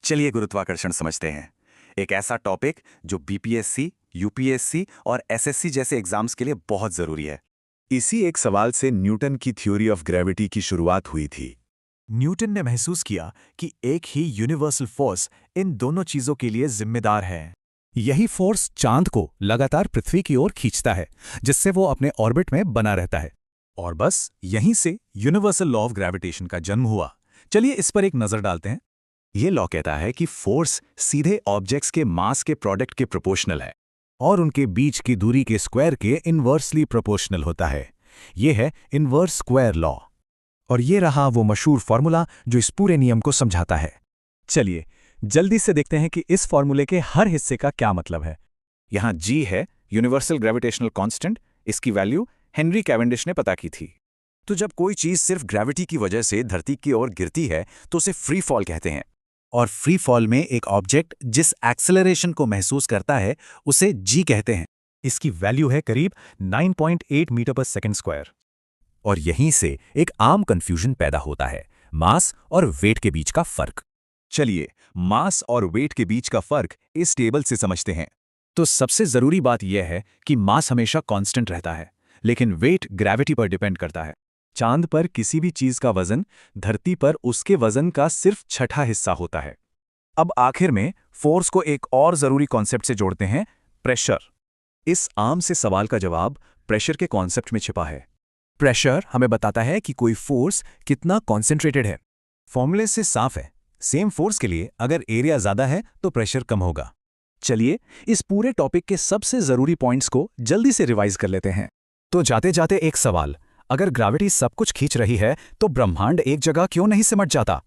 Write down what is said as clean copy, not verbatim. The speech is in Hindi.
चलिए गुरुत्वाकर्षण समझते हैं। एक ऐसा टॉपिक जो बीपीएससी, यूपीएससी और एसएससी जैसे एग्जाम्स के लिए बहुत जरूरी है। इसी एक सवाल से न्यूटन की थ्योरी ऑफ ग्रेविटी की शुरुआत हुई थी। न्यूटन ने महसूस किया कि एक ही यूनिवर्सल फोर्स इन दोनों चीजों के लिए जिम्मेदार है। यही फोर्स चांद को लगातार पृथ्वी की ओर खींचता है, जिससे वो अपने ऑर्बिट में बना रहता है। और बस यहीं से यूनिवर्सल लॉ ऑफ ग्रेविटेशन का जन्म हुआ। चलिए इस पर एक नजर डालते हैं। ये लॉ कहता है कि फोर्स सीधे ऑब्जेक्ट्स के मास के प्रोडक्ट के प्रोपोर्शनल है और उनके बीच की दूरी के स्क्वायर के इन्वर्सली प्रोपोर्शनल होता है। ये है इन्वर्स स्क्वायर लॉ। और ये रहा वो मशहूर फॉर्मूला जो इस पूरे नियम को समझाता है। चलिए जल्दी से देखते हैं कि इस फॉर्मूले के हर हिस्से का क्या मतलब है। यहाँ जी है यूनिवर्सल ग्रेविटेशनल कांस्टेंट। इसकी वैल्यू हेनरी कैवेंडिश ने पता की थी। तो जब कोई चीज सिर्फ ग्रेविटी की वजह से धरती की ओर गिरती है तो उसे फ्री फॉल कहते हैं। और फ्री फॉल में एक ऑब्जेक्ट जिस एक्सेलरेशन को महसूस करता है उसे जी कहते हैं। इसकी वैल्यू है करीब 9.8 मीटर पर सेकंड स्क्वायर। और यहीं से एक आम कंफ्यूजन पैदा होता है, मास और वेट के बीच का फर्क। चलिए मास और वेट के बीच का फर्क इस टेबल से समझते हैं। तो सबसे जरूरी बात यह है कि मास हमेशा कांस्टेंट रहता है, लेकिन वेट ग्रेविटी पर डिपेंड करता है। चांद पर किसी भी चीज का वजन धरती पर उसके वजन का सिर्फ छठा हिस्सा होता है। अब आखिर में फोर्स को एक और जरूरी कॉन्सेप्ट से जोड़ते हैं, प्रेशर। इस आम से सवाल का जवाब प्रेशर के कॉन्सेप्ट में छिपा है। प्रेशर हमें बताता है कि कोई फोर्स कितना कॉन्सेंट्रेटेड है। फॉर्मूले से साफ है, सेम फोर्स के लिए अगर एरिया ज्यादा है तो प्रेशर कम होगा। चलिए इस पूरे टॉपिक के सबसे जरूरी पॉइंट्स को जल्दी से रिवाइज कर लेते हैं। तो जाते जाते एक सवाल, अगर ग्रेविटी सब कुछ खींच रही है तो ब्रह्मांड एक जगह क्यों नहीं सिमट जाता?